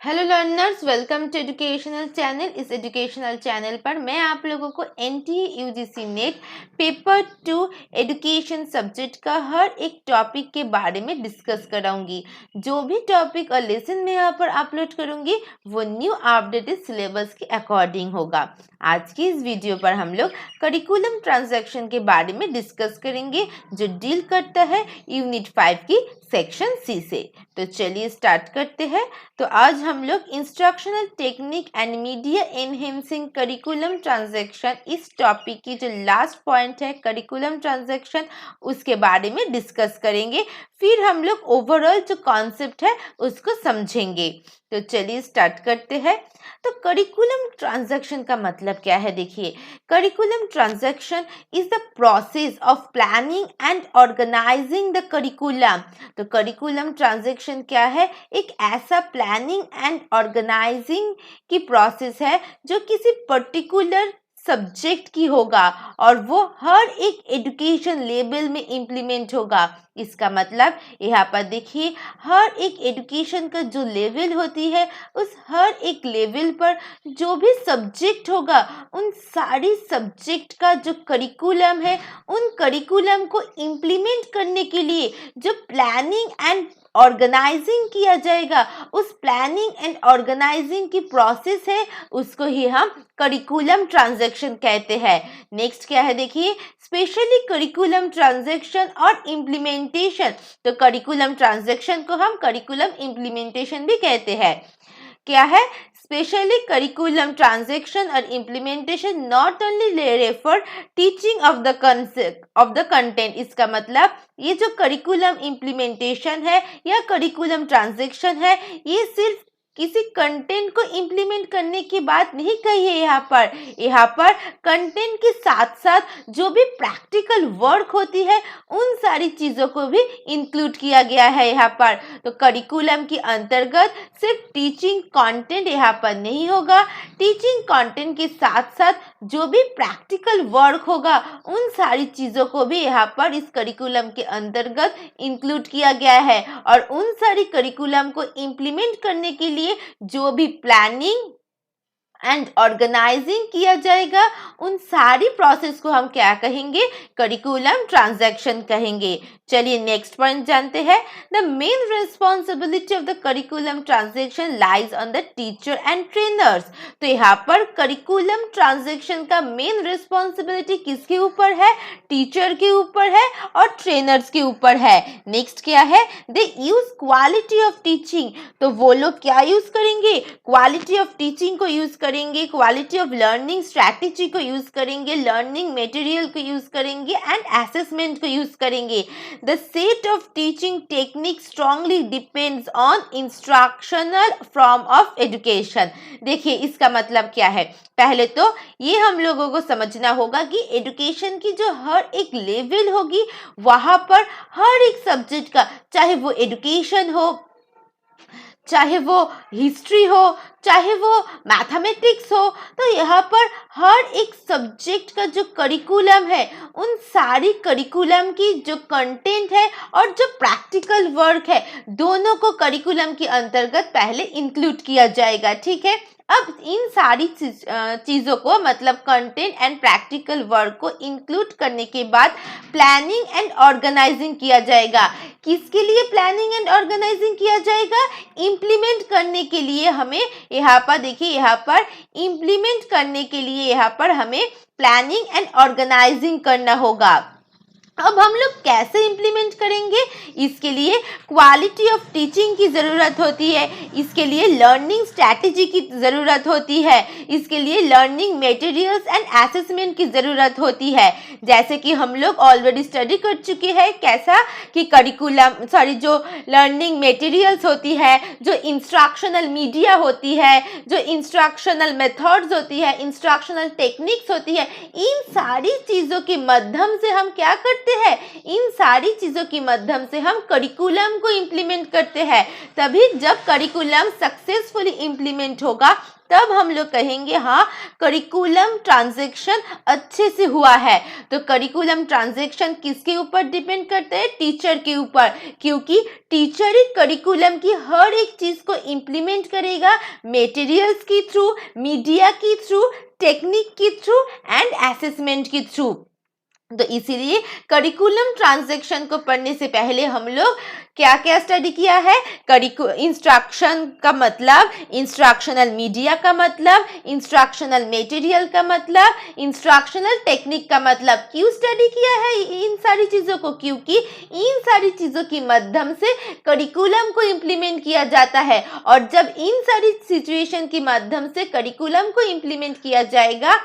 Hello learners, welcome to educational channel. इस educational channel पर मैं आप लोगों को NTA UGC NET paper 2 education subject का हर एक टॉपिक के बारे में डिस्कस कराऊंगी। जो भी टॉपिक और लेसन मैं यहाँ पर अपलोड करूंगी वो न्यू अपडेटेड सिलेबस के अकॉर्डिंग होगा। आज की इस वीडियो पर हम लोग करिकुलम ट्रांजैक्शन के बारे में डिस्कस करेंगे, जो डील करता है यूनिट 5 की सेक्शन सी से। तो चलिए स्टार्ट करते हैं। तो आज हम लोग instructional technique and media enhancing curriculum transaction, इस टॉपिक की जो लास्ट पॉइंट है करिकुलम ट्रांजैक्शन, उसके बारे में डिस्कस करेंगे। फिर हम लोग ओवरऑल जो कॉन्सेप्ट है उसको समझेंगे। तो चलिए स्टार्ट करते हैं। तो करिकुलम ट्रांजैक्शन का मतलब क्या है? देखिए, curriculum transaction is the process of planning and organising the curriculum. तो करिकुलम ट्रांजैक्शन क्या है? एक ऐसा प्लानिंग एंड ऑर्गेनाइजिंग की प्रोसेस है जो किसी पर्टिकुलर सब्जेक्ट की होगा और वो हर एक एजुकेशन लेवल में इम्प्लीमेंट होगा। इसका मतलब यहाँ पर देखिए, हर एक एजुकेशन का जो लेवल होती है उस हर एक लेवल पर जो भी सब्जेक्ट होगा उन सारी सब्जेक्ट का जो करिकुलम है, उन करिकुलम को इम्प्लीमेंट करने के लिए जो प्लानिंग एंड ऑर्गेनाइजिंग किया जाएगा, उस प्लानिंग एंड ऑर्गेनाइजिंग की प्रोसेस है, उसको ही हम करिकुलम ट्रांजैक्शन कहते हैं। नेक्स्ट क्या है? देखिए, स्पेशली करिकुलम ट्रांजैक्शन और इम्प्लीमेंटेशन। तो करिकुलम ट्रांजैक्शन को हम करिकुलम इम्प्लीमेंटेशन भी कहते हैं। क्या है? स्पेशली करिकुलम ट्रांजैक्शन और implementation not only refer teaching of the concept of the content. इसका मतलब ये जो करिकुलम इम्प्लीमेंटेशन है या करिकुलम ट्रांजैक्शन है, ये सिर्फ किसी कंटेंट को इम्प्लीमेंट करने की बात नहीं कही है। यहाँ पर कंटेंट के साथ साथ जो भी प्रैक्टिकल वर्क होती है उन सारी चीज़ों को भी इंक्लूड किया गया है यहाँ पर। तो करिकुलम के अंतर्गत सिर्फ टीचिंग कंटेंट यहाँ पर नहीं होगा, टीचिंग कंटेंट के साथ साथ जो भी प्रैक्टिकल वर्क होगा उन सारी चीज़ों को भी यहाँ पर इस करिकुलम के अंतर्गत इंक्लूड किया गया है। और उन सारी करिकुलम को इम्प्लीमेंट करने के लिए जो भी प्लानिंग एंड ऑर्गेनाइजिंग किया जाएगा, उन सारी प्रोसेस को हम क्या कहेंगे? करिकुलम ट्रांजैक्शन कहेंगे। चलिए नेक्स्ट पॉइंट जानते हैं। The main responsibility of the curriculum transaction lies on the teacher and trainers. तो यहाँ पर करिकुलम ट्रांजैक्शन का मेन रिस्पॉन्सिबिलिटी किसके ऊपर है? टीचर के ऊपर है और ट्रेनर्स के ऊपर है। नेक्स्ट क्या है? They use quality of teaching. तो वो लोग क्या यूज करेंगे? क्वालिटी ऑफ टीचिंग को यूज करेंगे, क्वालिटी ऑफ लर्निंग स्ट्रैटेजी को यूज करेंगे, लर्निंग मटेरियल को यूज करेंगे एंड असेसमेंट को यूज करेंगे। The set of teaching technique strongly depends on instructional form of education. देखिए, इसका मतलब क्या है? पहले तो ये हम लोगों को समझना होगा कि एजुकेशन की जो हर एक लेवल होगी वहां पर हर एक सब्जेक्ट का, चाहे वो एजुकेशन हो, चाहे वो हिस्ट्री हो, चाहे वो मैथमेटिक्स हो, तो यहाँ पर हर एक सब्जेक्ट का जो करिकुलम है उन सारी करिकुलम की जो कंटेंट है और जो प्रैक्टिकल वर्क है, दोनों को करिकुलम के अंतर्गत पहले इंक्लूड किया जाएगा। ठीक है, अब इन सारी चीज़ों को, मतलब कंटेंट एंड प्रैक्टिकल वर्क को इंक्लूड करने के बाद प्लानिंग एंड ऑर्गेनाइजिंग किया जाएगा। किसके लिए प्लानिंग एंड ऑर्गेनाइजिंग किया जाएगा? इम्प्लीमेंट करने के लिए हमें यहाँ पर, देखिए यहाँ पर इम्प्लीमेंट करने के लिए यहाँ पर हमें प्लानिंग एंड ऑर्गेनाइजिंग करना होगा। अब हम लोग कैसे इम्प्लीमेंट करेंगे? इसके लिए क्वालिटी ऑफ टीचिंग की ज़रूरत होती है, इसके लिए लर्निंग स्ट्रैटेजी की ज़रूरत होती है, इसके लिए लर्निंग मटेरियल्स एंड असेसमेंट की ज़रूरत होती है। जैसे कि हम लोग ऑलरेडी स्टडी कर चुके हैं, कैसा कि करिकुलम जो लर्निंग मटेरियल्स होती है, जो इंस्ट्रक्शनल मीडिया होती है, जो इंस्ट्रक्शनल मेथड्स होती है, इंस्ट्रक्शनल टेक्निक्स होती है, इन सारी चीज़ों के माध्यम से हम क्या करते हैं? इन सारी चीज़ों के माध्यम से हम करिकुलम को इम्प्लीमेंट करते हैं। तभी जब करिकुलम सक्सेसफुली इम्प्लीमेंट होगा तब हम लोग कहेंगे हाँ करिकुलम ट्रांजैक्शन अच्छे से हुआ है। तो करिकुलम ट्रांजैक्शन किसके ऊपर डिपेंड करते हैं? टीचर के ऊपर, क्योंकि टीचर ही करिकुलम की हर एक चीज को इम्प्लीमेंट करेगा, मटेरियल्स के थ्रू, मीडिया के थ्रू, टेक्निक के थ्रू एंड असेसमेंट के थ्रू। तो इसीलिए करिकुलम ट्रांजैक्शन को पढ़ने से पहले हम लोग क्या क्या स्टडी किया है? इंस्ट्रक्शन का मतलब, इंस्ट्रक्शनल मीडिया का मतलब, इंस्ट्रक्शनल मटेरियल का मतलब, इंस्ट्रक्शनल टेक्निक का मतलब। क्यों स्टडी किया है इन सारी चीज़ों को? क्योंकि इन सारी चीज़ों के माध्यम से करिकुलम को इम्प्लीमेंट किया जाता है, और जब इन सारी सिचुएशन के माध्यम से करिकुलम को इम्प्लीमेंट किया जाएगा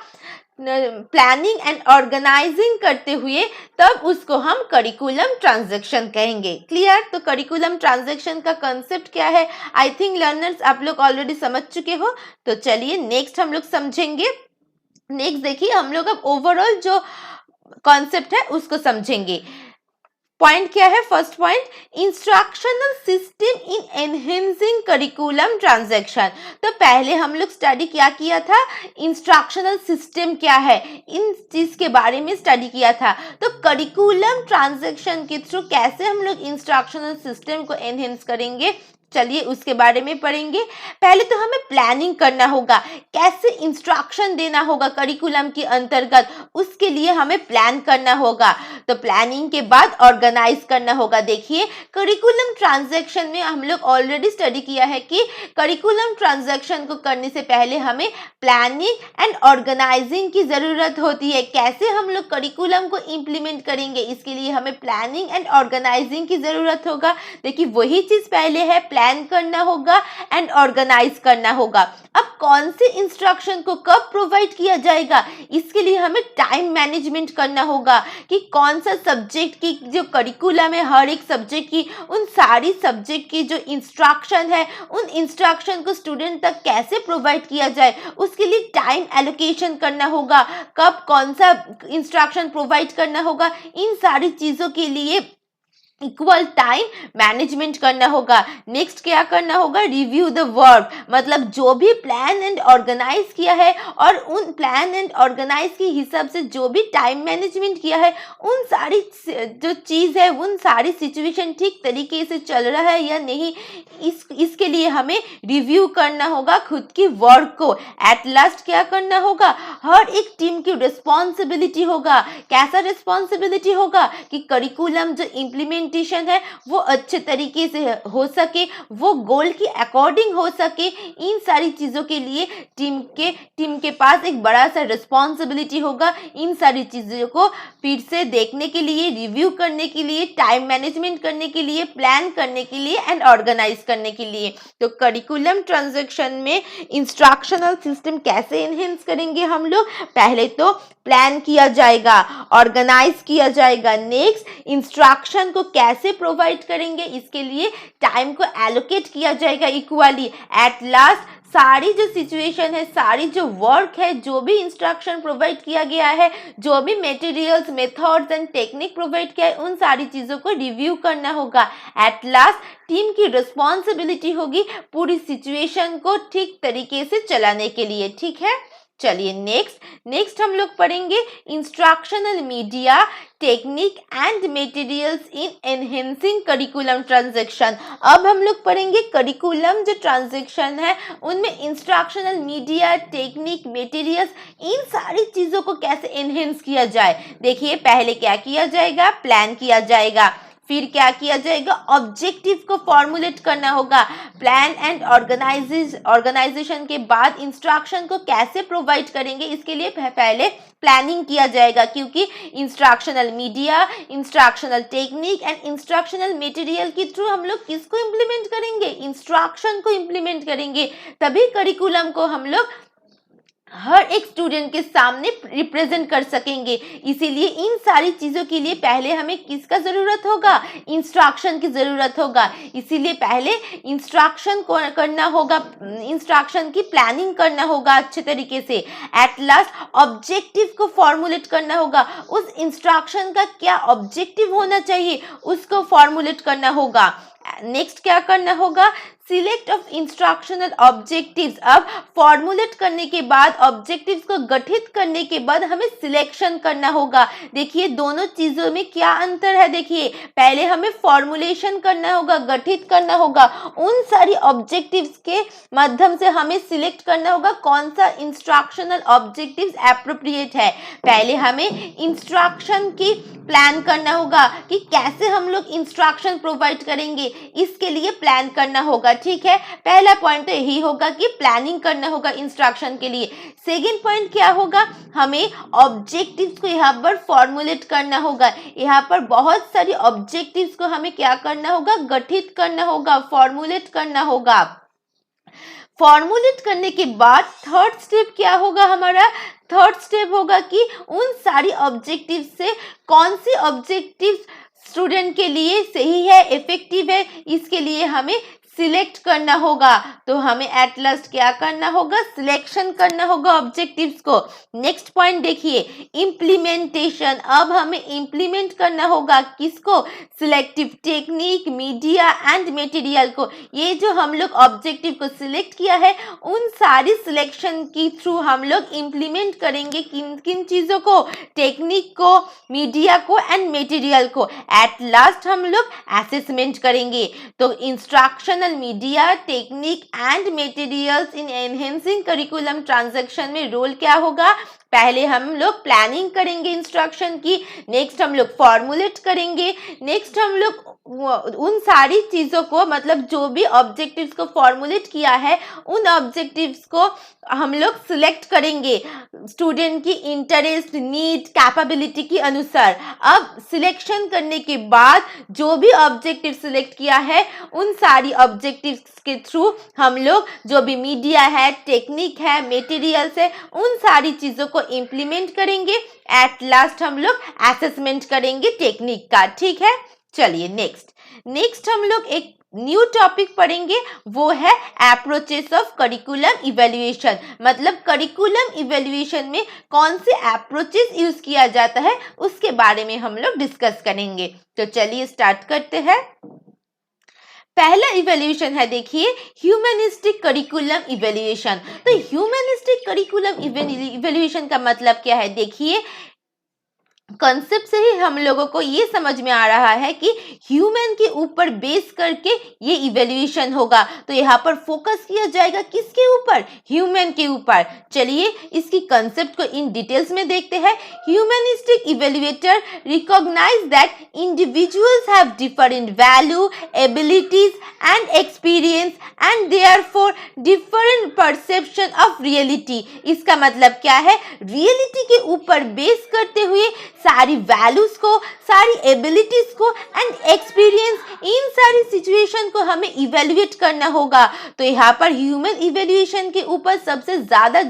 प्लानिंग एंड ऑर्गेनाइजिंग करते हुए, तब उसको हम करिकुलम ट्रांजैक्शन कहेंगे। क्लियर? तो करिकुलम ट्रांजैक्शन का कंसेप्ट क्या है, आई थिंक लर्नर्स आप लोग ऑलरेडी समझ चुके हो। तो चलिए नेक्स्ट हम लोग समझेंगे। नेक्स्ट देखिए, हम लोग अब ओवरऑल जो कॉन्सेप्ट है उसको समझेंगे। पॉइंट क्या है? First point, instructional system in enhancing curriculum transaction. तो पहले हम लोग स्टडी क्या किया था? इंस्ट्रक्शनल सिस्टम क्या है, इन चीज के बारे में स्टडी किया था। तो करिकुलम ट्रांजैक्शन के थ्रू कैसे हम लोग इंस्ट्रक्शनल सिस्टम को एनहेंस करेंगे, चलिए उसके बारे में पढ़ेंगे। पहले तो हमें प्लानिंग करना होगा, कैसे इंस्ट्रक्शन देना होगा करिकुलम के अंतर्गत, उसके लिए हमें प्लान करना होगा। तो प्लानिंग के बाद ऑर्गेनाइज करना होगा। देखिए करिकुलम ट्रांजैक्शन में हम लोग ऑलरेडी स्टडी किया है कि करिकुलम ट्रांजैक्शन को करने से पहले हमें प्लानिंग एंड ऑर्गेनाइजिंग की ज़रूरत होती है। कैसे हम लोग करिकुलम को इम्प्लीमेंट करेंगे, इसके लिए हमें प्लानिंग एंड ऑर्गेनाइजिंग की ज़रूरत होगा। देखिए वही चीज़ पहले है, प्लान करना होगा एंड ऑर्गेनाइज करना होगा। अब कौन से इंस्ट्रक्शन को कब प्रोवाइड किया जाएगा, इसके लिए हमें टाइम मैनेजमेंट करना होगा कि कौन सा सब्जेक्ट की जो करिकुलम है, हर एक सब्जेक्ट की, उन सारी सब्जेक्ट की जो इंस्ट्रक्शन है, उन इंस्ट्रक्शन को स्टूडेंट तक कैसे प्रोवाइड किया जाए, उसके लिए टाइम एलोकेशन करना होगा। कब कौन सा इंस्ट्रक्शन प्रोवाइड करना होगा, इन सारी चीज़ों के लिए इक्वल टाइम मैनेजमेंट करना होगा। नेक्स्ट क्या करना होगा? रिव्यू द वर्क, मतलब जो भी प्लान एंड ऑर्गेनाइज किया है और उन प्लान एंड ऑर्गेनाइज के हिसाब से जो भी टाइम मैनेजमेंट किया है, उन सारी जो चीज़ है, उन सारी सिचुएशन ठीक तरीके से चल रहा है या नहीं, इसके लिए हमें रिव्यू करना होगा खुद की वर्क को। एट लास्ट क्या करना होगा? हर एक टीम की रिस्पॉन्सिबिलिटी होगा। कैसा रिस्पॉन्सिबिलिटी होगा? कि करिकुलम जो इम्प्लीमेंटेशन है वो अच्छे तरीके से हो सके, वो गोल के अकॉर्डिंग हो सके। इन सारी चीज़ों के लिए टीम के पास एक बड़ा सा रिस्पॉन्सिबिलिटी होगा। इन सारी चीज़ों को फिर से देखने के लिए, रिव्यू करने के लिए, टाइम मैनेजमेंट करने के लिए, प्लान करने के लिए एंड ऑर्गेनाइज करने के लिए। तो करिकुलम ट्रांजैक्शन में इंस्ट्रक्शनल सिस्टम कैसे एनहेंस करेंगे हम लोग? पहले तो प्लान किया जाएगा, ऑर्गेनाइज किया जाएगा। नेक्स्ट इंस्ट्रक्शन को कैसे प्रोवाइड करेंगे, इसके लिए टाइम को एलोकेट किया जाएगा इक्वली। एट लास्ट सारी जो सिचुएशन है, सारी जो वर्क है, जो भी इंस्ट्रक्शन प्रोवाइड किया गया है, जो भी materials, methods and technique provide किया है, उन सारी चीज़ों को रिव्यू करना होगा। एट लास्ट टीम की रिस्पॉन्सिबिलिटी होगी पूरी सिचुएशन को ठीक तरीके से चलाने के लिए। ठीक है, चलिए नेक्स्ट हम लोग पढ़ेंगे instructional media, technique and materials in enhancing curriculum transaction. अब हम लोग पढ़ेंगे करिकुलम जो ट्रांजैक्शन है उनमें इंस्ट्रक्शनल मीडिया, टेक्निक, मटेरियल्स, इन सारी चीज़ों को कैसे एनहेंस किया जाए। देखिए पहले क्या किया जाएगा? प्लान किया जाएगा। फिर क्या किया जाएगा? ऑब्जेक्टिव को फॉर्मुलेट करना होगा। प्लान एंड ऑर्गेनाइजेशन के बाद इंस्ट्रक्शन को कैसे प्रोवाइड करेंगे, इसके लिए पहले प्लानिंग किया जाएगा, क्योंकि instructional media, instructional technique and instructional material के थ्रू हम लोग किसको इम्प्लीमेंट करेंगे? इंस्ट्रक्शन को इम्प्लीमेंट करेंगे। तभी करिकुलम को हम लोग हर एक स्टूडेंट के सामने रिप्रेजेंट कर सकेंगे। इसीलिए इन सारी चीज़ों के लिए पहले हमें किसका ज़रूरत होगा? इंस्ट्रक्शन की ज़रूरत होगा। इसीलिए पहले इंस्ट्रक्शन को करना होगा, इंस्ट्रक्शन की प्लानिंग करना होगा अच्छे तरीके से। एट लास्ट ऑब्जेक्टिव को फॉर्मुलेट करना होगा। उस इंस्ट्रक्शन का क्या ऑब्जेक्टिव होना चाहिए, उसको फॉर्मुलेट करना होगा। नेक्स्ट क्या करना होगा? Select of instructional objectives. अब फॉर्मुलेट करने के बाद, ऑब्जेक्टिव्स को गठित करने के बाद हमें सिलेक्शन करना होगा। देखिए दोनों चीजों में क्या अंतर है। देखिए पहले हमें फॉर्मुलेशन करना होगा, गठित करना होगा, उन सारी ऑब्जेक्टिव्स के माध्यम से हमें सिलेक्ट करना होगा कौन सा इंस्ट्रक्शनल ऑब्जेक्टिव्स एप्रोप्रिएट है। पहले हमें इंस्ट्रक्शन की प्लान करना होगा कि कैसे हम लोग इंस्ट्रक्शन प्रोवाइड करेंगे, इसके लिए प्लान करना होगा। ठीक है, पहला पॉइंट तो यही होगा कि प्लानिंग करना होगा इंस्ट्रक्शन के लिए। सेकेंड पॉइंट क्या होगा, हमें ऑब्जेक्टिव्स को यहाँ पर फॉर्मुलेट करना होगा। यहाँ पर बहुत सारी ऑब्जेक्टिव्स को हमें क्या करना होगा, गठित करना होगा, फॉर्मुलेट करना होगा। फॉर्मुलेट करने के बाद थर्ड स्टेप क्या होगा हमारा, थर्ड स्टेप होगा कि उन सारी ऑब्जेक्टिव से कौन सी ऑब्जेक्टिव स्टूडेंट के लिए सही है, इफेक्टिव है, इसके लिए हमें सिलेक्ट करना होगा। तो हमें एट लास्ट क्या करना होगा, सिलेक्शन करना होगा ऑब्जेक्टिव्स को। नेक्स्ट पॉइंट देखिए, इम्प्लीमेंटेशन। अब हमें इम्प्लीमेंट करना होगा किसको, selective technique, media and material को। ये जो हम लोग ऑब्जेक्टिव को सिलेक्ट किया है, उन सारी सिलेक्शन की थ्रू हम लोग इम्प्लीमेंट करेंगे किन किन चीज़ों को, टेक्निक को, मीडिया को एंड मटेरियल को। एट लास्ट हम लोग असेसमेंट करेंगे। तो instructional media, technique and materials in enhancing curriculum transaction में रोल क्या होगा, पहले हम लोग प्लानिंग करेंगे इंस्ट्रक्शन की, नेक्स्ट हम लोग फॉर्मुलेट करेंगे, नेक्स्ट हम लोग उन सारी चीज़ों को, मतलब जो भी ऑब्जेक्टिव्स को फॉर्मुलेट किया है, उन ऑब्जेक्टिव्स को हम लोग सिलेक्ट करेंगे स्टूडेंट की इंटरेस्ट, नीड, कैपेबिलिटी के अनुसार। अब सिलेक्शन करने के बाद जो भी ऑब्जेक्टिव सिलेक्ट किया है, उन सारी ऑब्जेक्टिव्स के थ्रू हम लोग जो भी मीडिया है, टेक्निक है, मटेरियल्स है, उन सारी चीज़ों को इम्प्लीमेंट करेंगे। एट लास्ट हम लोग असेसमेंट करेंगे टेक्निक का। ठीक है, चलिए नेक्स्ट हम लोग एक न्यू टॉपिक पढ़ेंगे, वो है अप्रोचेस ऑफ करिकुलम इवैल्यूएशन। मतलब करिकुलम इवैल्यूएशन में कौन से अप्रोचेस यूज किया जाता है, उसके बारे में हम लोग डिस्कस करेंगे। तो चलिए स्टार्ट करते हैं। पहला इवैल्यूएशन है, देखिए ह्यूमनिस्टिक करिकुलम इवैल्यूएशन। तो ह्यूमनिस्टिक करिकुलम इवैल्यूएशन का मतलब क्या है, देखिए कंसेप्ट से ही हम लोगों को ये समझ में आ रहा है कि ह्यूमन के ऊपर बेस करके ये इवैल्यूएशन होगा। तो यहाँ पर फोकस किया जाएगा किसके ऊपर, ह्यूमन के ऊपर। चलिए इसकी कंसेप्ट को इन डिटेल्स में देखते हैं। Humanistic evaluator recognize that individuals have different value, abilities and experience and therefore different perception of reality. इसका मतलब क्या है, रियलिटी के ऊपर बेस करते हुए सारी वैल्यूज को, सारी एबिलिटीज को एंड एक्सपीरियंस, इन सारी सिचुएशन को हमें इवैल्यूएट करना होगा। तो यहाँ पर ह्यूमन इवैल्यूएशन के ऊपर सबसे ज्यादा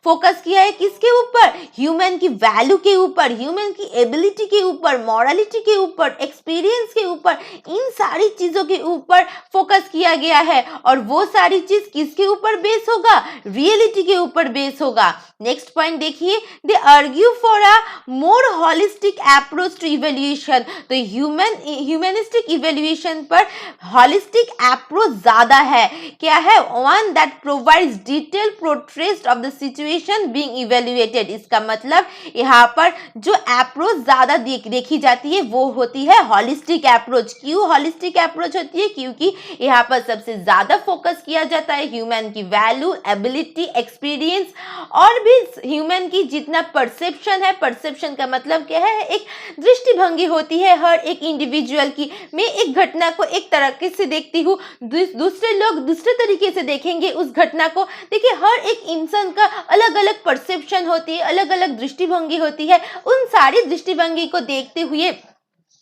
फोकस किया है, किसके ऊपर, ह्यूमन की वैल्यू के ऊपर, ह्यूमन की एबिलिटी के ऊपर, मॉरलिटी के ऊपर, एक्सपीरियंस के ऊपर, इन सारी चीजों के ऊपर फोकस किया गया है। और वो सारी चीज किसके ऊपर बेस होगा, रियलिटी के ऊपर बेस होगा। नेक्स्ट पॉइंट देखिए, they argue for a more holistic approach to evaluation. तो ह्यूमनिस्टिक इवैल्यूएशन पर होलिस्टिक अप्रोच ज्यादा है। क्या है, one that provides detail portrait of the situation being evaluated. इसका मतलब यहाँ पर जो अप्रोच ज्यादा देखी जाती है वो होती है होलिस्टिक अप्रोच। क्यों होलिस्टिक अप्रोच होती है, क्योंकि यहाँ पर सबसे ज्यादा फोकस किया जाता है ह्यूमन की वैल्यू, एबिलिटी, एक्सपीरियंस और भी ह्यूमन की जितना परसेप्शन है। परसेप्शन का मतलब क्या है, एक दृष्टिभंगी होती है हर एक इंडिविजुअल की। मैं एक घटना को एक तरीके से देखती हूँ, दूसरे लोग दूसरे तरीके से देखेंगे उस घटना को। देखिए हर एक इंसान का अलग अलग परसेप्शन होती है, अलग अलग दृष्टिभंगी होती है। उन सारी दृष्टिभंगी को देखते हुए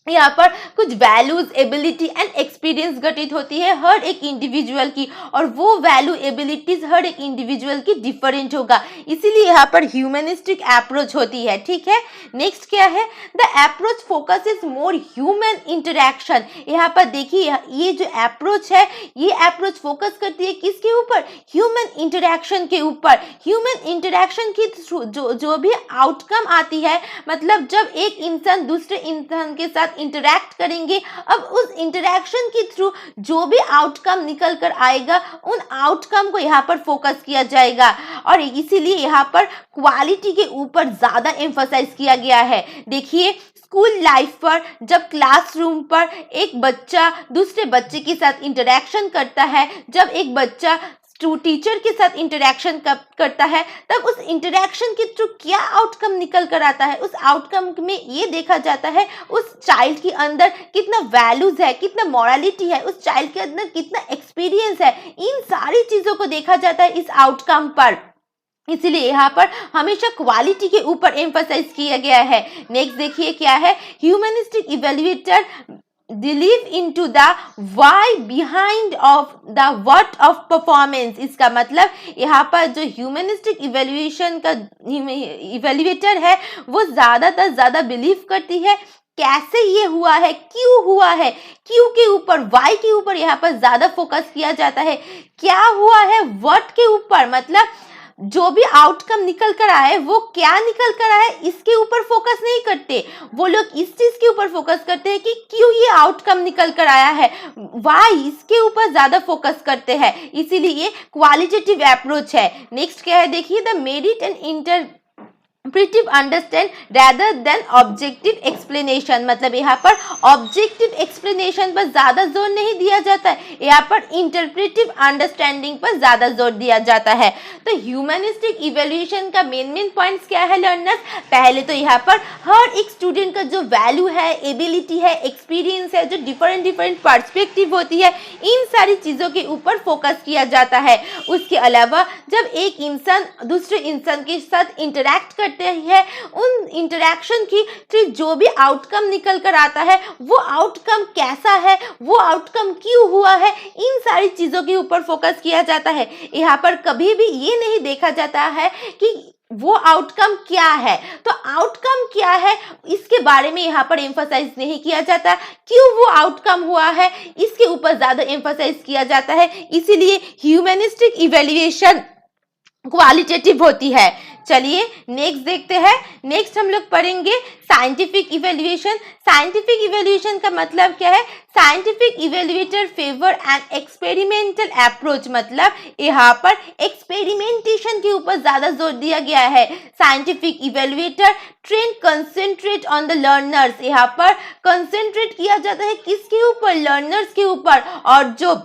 यहाँ पर कुछ वैल्यूज, एबिलिटी एंड एक्सपीरियंस घटित होती है हर एक इंडिविजुअल की, और वो वैल्यू, एबिलिटीज हर एक इंडिविजुअल की डिफरेंट होगा। इसीलिए यहाँ पर ह्यूमनिस्टिक अप्रोच होती है। ठीक है, नेक्स्ट क्या है, the approach focuses more human interaction. यहाँ पर देखिए ये जो अप्रोच है, ये अप्रोच फोकस करती है किसके ऊपर, ह्यूमन इंटरेक्शन के ऊपर। ह्यूमन इंटरेक्शन की जो भी आउटकम आती है, मतलब जब एक इंसान दूसरे इंसान के साथ साथ इंटरेक्ट करेंगे। अब उस इंटरेक्शन के थ्रू जो भी आउटकम निकल कर आएगा उन आउटकम को यहाँ पर फोकस किया जाएगा और इसीलिए यहाँ पर क्वालिटी के ऊपर ज़्यादा एम्फसाइज किया गया है। देखिए स्कूल लाइफ पर जब क्लासरूम पर एक बच्चा दूसरे बच्चे के साथ इंटरेक्शन करता है, जब एक बच्चा टीचर के साथ इंटरेक्शन करता है, तब उस इंटरेक्शन के थ्रू क्या आउटकम निकल कर आता है, उस आउटकम में ये देखा जाता है उस चाइल्ड के अंदर कितना वैल्यूज है, कितना मॉरलिटी है, उस चाइल्ड के अंदर कितना एक्सपीरियंस है, इन सारी चीज़ों को देखा जाता है इस आउटकम पर। इसलिए यहाँ पर हमेशा क्वालिटी के ऊपर एम्फसाइज किया गया है। नेक्स्ट देखिए क्या है, humanistic evaluator delve into the why behind of the what of performance। इसका मतलब यहाँ पर जो ह्यूमनिस्टिक इवेल्युएशन का इवेल्युएटर है वो ज़्यादा बिलीव करती है कैसे ये हुआ है, क्यों हुआ है, क्यों के ऊपर, वाई के ऊपर यहाँ पर ज़्यादा फोकस किया जाता है, क्या हुआ है व्हाट के ऊपर, मतलब जो भी आउटकम निकल कर आए वो क्या निकल कर आए इसके ऊपर फोकस नहीं करते, वो लोग इस चीज के ऊपर फोकस करते हैं कि क्यों ये आउटकम निकल कर आया है, वाई, इसके ऊपर ज्यादा फोकस करते हैं। इसीलिए क्वालिटेटिव अप्रोच है। नेक्स्ट क्या है देखिए, the merit and interpretive understand rather than objective explanation. मतलब यहाँ पर ऑब्जेक्टिव एक्सप्लेनेशन पर ज्यादा जोर नहीं दिया जाता है, यहाँ पर इंटरप्रेटिव अंडरस्टैंडिंग पर ज्यादा जोर दिया जाता है। तो ह्यूमनिस्टिक इवेल्युएशन का मेन पॉइंट्स क्या है लर्नर्स, पहले तो यहाँ पर हर एक स्टूडेंट का जो वैल्यू है, एबिलिटी है, एक्सपीरियंस है, जो डिफरेंट पर्सपेक्टिव होती है, इन सारी चीज़ों के ऊपर फोकस किया जाता है। उसके अलावा जब एक इंसान दूसरे इंसान के साथ इंटरेक्ट करते हैं, उन इंटरेक्शन की फिर जो भी आउटकम निकल कर आता है वो आउटकम कैसा है, वो आउटकम क्यों हुआ है, इन सारी चीज़ों के ऊपर फोकस किया जाता है। यहाँ पर कभी भी ये नहीं देखा जाता है कि वो आउटकम क्या है, तो आउटकम क्या है इसके बारे में यहाँ पर एम्फसाइज नहीं किया जाता, क्यों वो आउटकम हुआ है इसके ऊपर ज़्यादा एम्फसाइज किया जाता है। इसीलिए ह्यूमनिस्टिक इवेल्युएशन क्वालिटेटिव होती है। चलिए नेक्स्ट देखते हैं। नेक्स्ट हम लोग पढ़ेंगे साइंटिफिक इवेल्युएशन। साइंटिफिक इवेल्युएशन का मतलब क्या है, scientific evaluator favour and experimental approach. मतलब यहाँ पर एक्सपेरिमेंटेशन के ऊपर ज़्यादा जोर दिया गया है। Scientific evaluator train concentrate on the learners. यहाँ पर कंसेंट्रेट किया जाता है किसके ऊपर, लर्नर्स के ऊपर। और जो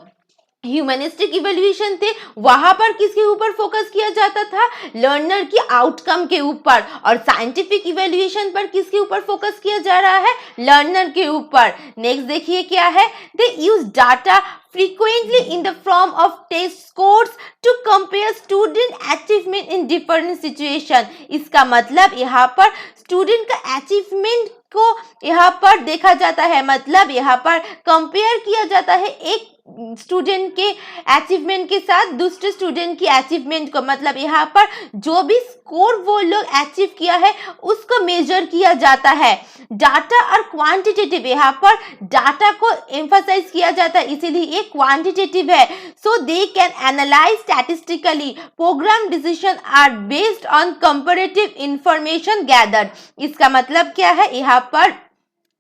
ह्यूमनिस्टिक इवेल्युएशन थे वहां पर किसके ऊपर फोकस किया जाता था, लर्नर की आउटकम के ऊपर। और साइंटिफिक इवेल्युएशन पर किसके ऊपर फोकस किया जा रहा है, लर्नर के ऊपर। नेक्स्ट देखिए क्या है, they use data frequently in the form of test scores to compare student achievement in different situation। इसका मतलब यहाँ पर स्टूडेंट का अचीवमेंट को यहाँ पर देखा जाता है, मतलब यहाँ पर कंपेयर किया जाता है एक स्टूडेंट के अचीवमेंट के साथ दूसरे स्टूडेंट की अचीवमेंट को। मतलब यहाँ पर जो भी स्कोर वो लोग अचीव किया है उसको मेजर किया जाता है। डाटा और क्वांटिटेटिव, यहाँ पर डाटा को एम्फसाइज किया जाता है इसीलिए ये क्वांटिटेटिव है। So they can analyse statistically, program decision are based on comparative information gathered. इसका मतलब क्या है, यहाँ पर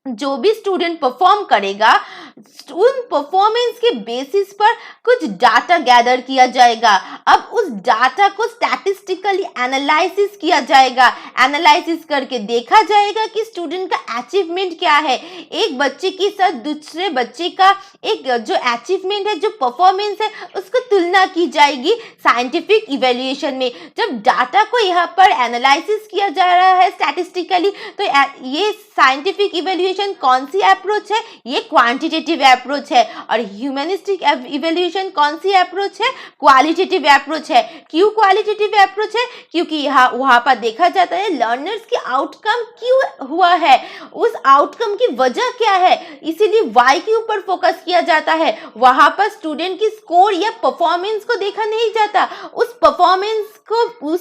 जो भी स्टूडेंट परफॉर्म करेगा उन परफॉर्मेंस के बेसिस पर कुछ डाटा गैदर किया जाएगा। अब उस डाटा को स्टैटिस्टिकली एनालिसिस किया जाएगा, एनालिसिस करके देखा जाएगा कि स्टूडेंट का अचीवमेंट क्या है। एक बच्चे के साथ दूसरे बच्चे का एक जो अचीवमेंट है, जो परफॉर्मेंस है, उसको तुलना की जाएगी साइंटिफिक इवेल्युएशन में। जब डाटा को यहाँ पर एनालिसिस किया जा रहा है स्टैटिस्टिकली, तो ये साइंटिफिक इवेल्युएशन कौन सी अप्रोच है, ये क्वांटिटेटिव अप्रोच है। और ह्यूमनिस्टिक इवेल्युएशन कौन सी अप्रोच है, क्वालिटेटिव अप्रोच है। क्यों क्वालिटेटिव अप्रोच है, क्योंकि यहाँ वहाँ पर देखा जाता है लर्नर्स की आउटकम क्यों हुआ है, उस आउटकम की वजह क्या है, इसीलिए वाई के ऊपर फोकस किया जाता है। वहाँ पर स्टूडेंट की स्कोर या परफॉर्मेंस को देखा नहीं जाता, उस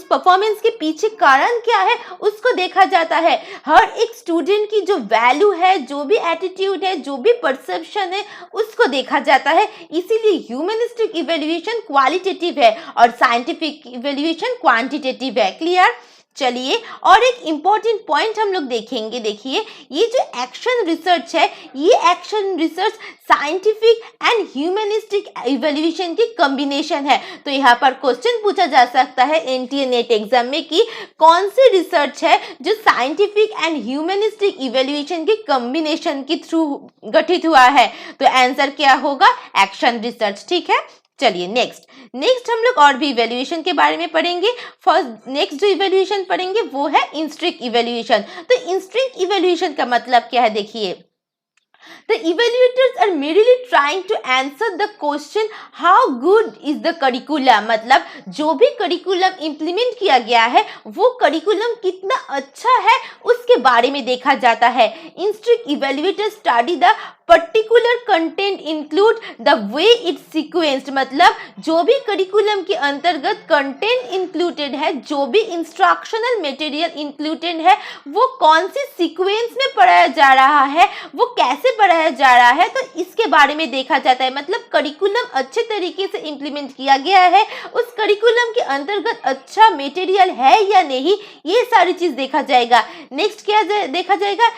परफॉर्मेंस के पीछे कारण क्या है उसको देखा जाता है। हर एक स्टूडेंट की जो वैल्यू है, जो भी एटीट्यूड है, जो भी परसेप्शन है, उसको देखा जाता है। इसीलिए ह्यूमनिस्टिक इवेल्युएशन क्वालिटेटिव है और साइंटिफिक इवेल्युएशन क्वांटिटेटिव है। क्लियर। चलिए और एक इम्पॉर्टेंट पॉइंट हम लोग देखेंगे। देखिए ये जो एक्शन रिसर्च है, ये action research scientific and humanistic evaluation की कॉम्बिनेशन है। तो यहाँ पर क्वेश्चन पूछा जा सकता है एनटीए नेट एग्जाम में कि कौन सी रिसर्च है जो साइंटिफिक एंड ह्यूमनिस्टिक इवैल्यूएशन के कॉम्बिनेशन के थ्रू गठित हुआ है। तो आंसर क्या होगा? Action research. ठीक है, चलिए नेक्स्ट हम लोग और भी इवैल्यूएशन के बारे में पढ़ेंगे। फर्स्ट नेक्स्ट जो इवैल्यूएशन पढ़ेंगे वो है इंस्ट्रिक इवैल्यूएशन। तो इंस्ट्रिक इवैल्यूएशन का मतलब क्या है? देखिए The evaluators are merely trying to answer the question how good is the curriculum। मतलब जो भी करिकुलम इम्प्लीमेंट किया गया है वो करिकुलम कितना अच्छा है उसके बारे में देखा जाता है। इंस्ट्रिक्ट evaluator study the particular content include the way it sequenced. मतलब जो भी करिकुलम के अंतर्गत कंटेंट इंक्लूडेड है, जो भी इंस्ट्रक्शनल मटेरियल इंक्लूडेड है, वो कौन सी सीक्वेंस में पढ़ाया जा रहा है, वो कैसे पढ़ाया जा रहा है, तो इसके बारे में देखा जाता है। मतलब करिकुलम अच्छे तरीके से इम्प्लीमेंट किया गया है, उस करिकुलम के अंतर्गत अच्छा मटेरियल है या नहीं, ये सारी चीज देखा जाएगा। नेक्स्ट क्या देखा जाएगा?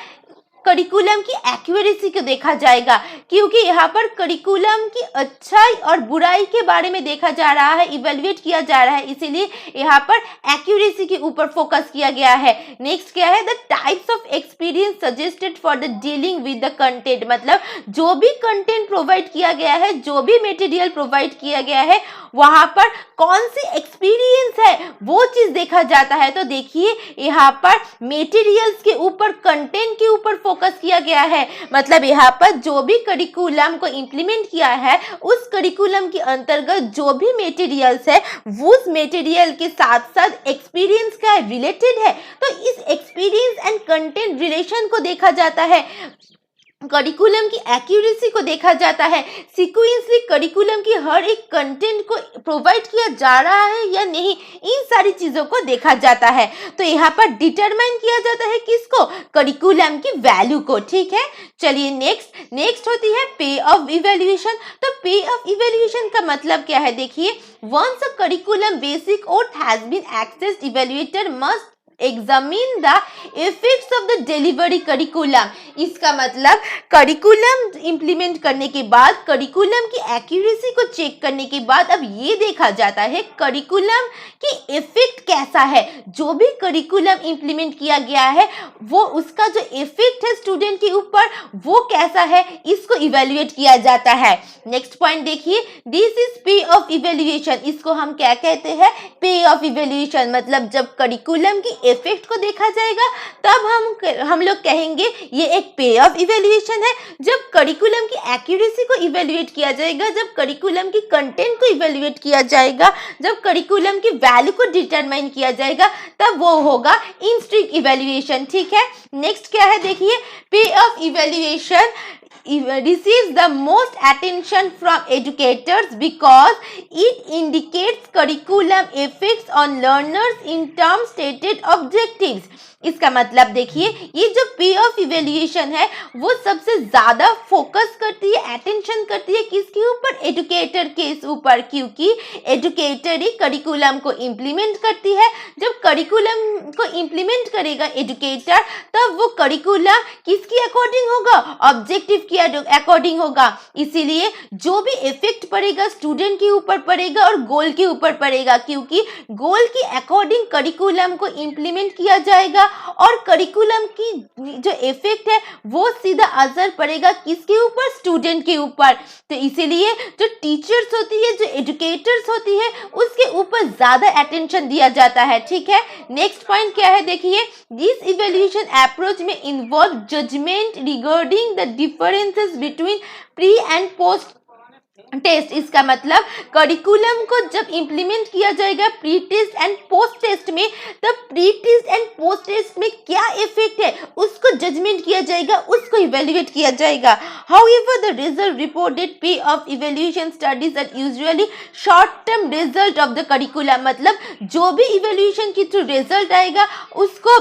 करिकुलम की एक्यूरेसी को देखा जाएगा, क्योंकि यहाँ पर करिकुलम की अच्छाई और बुराई के बारे में देखा जा रहा है, इवैल्यूएट किया जा रहा है, इसीलिए यहाँ पर एक्यूरेसी के ऊपर फोकस किया गया है। नेक्स्ट क्या है? The types of experience suggested for the dealing with the content. मतलब जो भी कंटेंट प्रोवाइड किया गया है, जो भी मटेरियल प्रोवाइड किया गया है, वहां पर कौन सी एक्सपीरियंस है वो चीज देखा जाता है। तो देखिए यहाँ पर मटेरियल्स के ऊपर, कंटेंट के ऊपर फोकस किया गया है। मतलब यहाँ पर जो भी करिकुलम को इम्प्लीमेंट किया है, उस करिकुलम के अंतर्गत जो भी मटेरियल्स है, उस मटेरियल के साथ साथ एक्सपीरियंस का रिलेटेड है, तो इस एक्सपीरियंस एंड कंटेंट रिलेशन को देखा जाता है। करिकुलम की एक्यूरेसी को देखा जाता है, सीक्वेंसली करिकुलम की हर एक कंटेंट को प्रोवाइड किया जा रहा है या नहीं, इन सारी चीजों को देखा जाता है। तो यहाँ पर डिटरमाइन किया जाता है किसको? करिकुलम की वैल्यू को। ठीक है, चलिए नेक्स्ट होती है पे ऑफ इवैल्यूएशन। तो पे ऑफ इवैल्यूएशन का मतलब क्या है? देखिए once a curriculum basic worth has been assessed, evaluator must examine the effects of the delivery curriculum. इसका मतलब करिकुलम इंप्लीमेंट करने के बाद, करिकुलम की एक्यूरेसी को चेक करने के बाद अब ये देखा जाता है करिकुलम की इफेक्ट कैसा है। जो भी करिकुलम इंप्लीमेंट किया गया है वो उसका जो इफेक्ट है स्टूडेंट के ऊपर वो कैसा है, इसको इवेल्युएट किया जाता है। नेक्स्ट पॉइंट देखिए, दिस इज पे ऑफ इवेल्युएशन। इसको हम क्या कहते हैं? पे ऑफ इवेल्युएशन। मतलब जब करिकुलम की इफेक्ट को देखा जाएगा तब हम लोग कहेंगे ये एक पे ऑफ इवैल्यूएशन है। जब करिकुलम की एक्यूरेसी को इवैल्यूएट किया जाएगा, जब करिकुलम की कंटेंट को इवैल्यूएट किया जाएगा, जब करिकुलम की वैल्यू को डिटरमाइन किया जाएगा, तब वो होगा इंस्ट्रिक्ट इवैल्यूएशन। ठीक है, नेक्स्ट क्या है? देखिए पे of evaluation receives the most attention from educators because it indicates curriculum effects on learners in terms stated objectives। इसका मतलब देखिए ये जो पे ऑफ इवैल्यूएशन है वो सबसे ज्यादा फोकस करती है, अटेंशन करती है किसके ऊपर? एजुकेटर के ऊपर, क्योंकि एजुकेटर ही करिकुलम को इम्प्लीमेंट करती है। जब करिकुलम को इम्प्लीमेंट करेगा एजुकेटर, तब वो करिकुलम किसकी अकॉर्डिंग होगा? ऑब्जेक्टिव की अकॉर्डिंग होगा। इसीलिए जो भी इफेक्ट पड़ेगा स्टूडेंट के ऊपर पड़ेगा और गोल के ऊपर पड़ेगा, क्योंकि गोल की अकॉर्डिंग करिकुलम को इम्प्लीमेंट किया जाएगा और करिकुलम की जो इफेक्ट है वो सीधा असर पड़ेगा किसके ऊपर? स्टूडेंट के ऊपर। तो इसीलिए जो टीचर्स होती है, जो एजुकेटर्स होती है, उसके ऊपर ज्यादा अटेंशन दिया जाता है। ठीक है, नेक्स्ट पॉइंट क्या है? देखिए दिस इवैल्यूएशन अप्रोच में involve judgement regarding the differences between pre and post test. इसका मतलब करिकुलम को जब इंप्लीमेंट किया जाएगा pre test and post test में, तब pre test and post test में क्या इफेक्ट है उसको जजमेंट किया जाएगा, उसको इवेल्युएट किया जाएगा। However the result reported pay of evaluation studies are usually short term result of the curriculum. मतलब जो भी इवेल्युएशन की थ्रू रिजल्ट आएगा उसको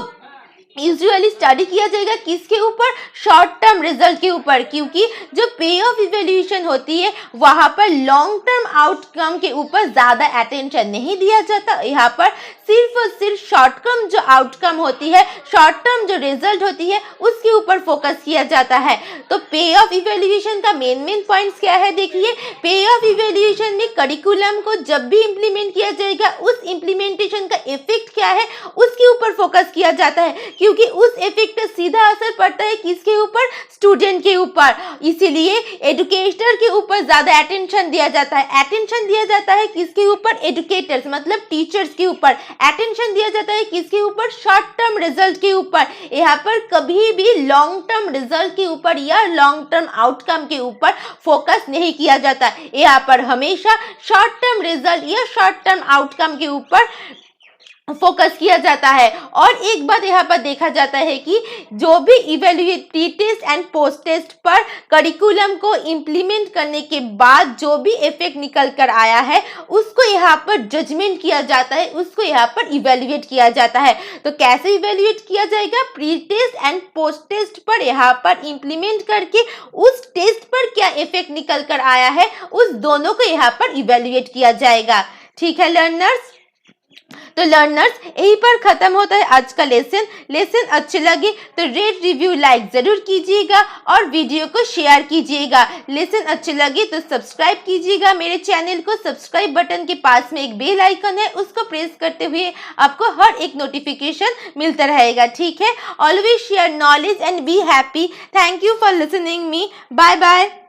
यूजुअली स्टडी किया जाएगा किसके ऊपर, शॉर्ट टर्म रिजल्ट के ऊपर, क्योंकि जो पे ऑफ इवैल्यूएशन होती है वहां पर लॉन्ग टर्म आउटकम के ऊपर ज्यादा अटेंशन नहीं दिया जाता। यहाँ पर सिर्फ और सिर्फ शॉर्ट टर्म जो आउटकम होती है, शॉर्ट टर्म जो रिजल्ट होती है उसके ऊपर फोकस किया जाता है। तो पे ऑफ इवैल्यूएशन का मेन पॉइंट्स क्या है, देखिए पे ऑफ इवैल्यूएशन में करिकुलम को जब भी इम्प्लीमेंट किया जाएगा उस इम्प्लीमेंटेशन का इफेक्ट क्या है उसके ऊपर फोकस किया जाता है, क्योंकि उस इफेक्ट का सीधा असर पड़ता है किसके ऊपर, स्टूडेंट के ऊपर। इसीलिए एजुकेटर के ऊपर ज्यादा अटेंशन दिया जाता है। अटेंशन दिया जाता है किसके ऊपर, एजुकेटर्स मतलब टीचर्स के ऊपर। अटेंशन दिया जाता है किसके ऊपर, शॉर्ट टर्म रिजल्ट के ऊपर। यहाँ पर कभी भी लॉन्ग टर्म रिजल्ट के ऊपर या लॉन्ग टर्म आउटकम के ऊपर फोकस नहीं किया जाता। यहाँ पर हमेशा शॉर्ट टर्म रिजल्ट या शॉर्ट टर्म आउटकम के ऊपर फोकस किया जाता है। और एक बात यहाँ पर देखा जाता है कि जो भी evaluate pre test and post test पर करिकुलम को इम्प्लीमेंट करने के बाद जो भी इफेक्ट निकल कर आया है उसको यहाँ पर जजमेंट किया जाता है, उसको यहाँ पर इवैल्यूएट किया जाता है। तो कैसे इवैल्यूएट किया जाएगा, pre test and post test पर यहाँ पर इम्प्लीमेंट करके उस टेस्ट पर क्या इफेक्ट निकल कर आया है उस दोनों को यहाँ पर इवैल्यूएट किया जाएगा। ठीक है लर्नर्स, तो लर्नर्स यहीं पर खत्म होता है आज का लेसन अच्छे लगे तो रेट रिव्यू लाइक जरूर कीजिएगा और वीडियो को शेयर कीजिएगा। लेसन अच्छे लगे तो सब्सक्राइब कीजिएगा मेरे चैनल को। सब्सक्राइब बटन के पास में एक बेल आइकन है, उसको प्रेस करते हुए आपको हर एक नोटिफिकेशन मिलता रहेगा। ठीक है, always share knowledge and be happy. Thank you for listening me, bye bye.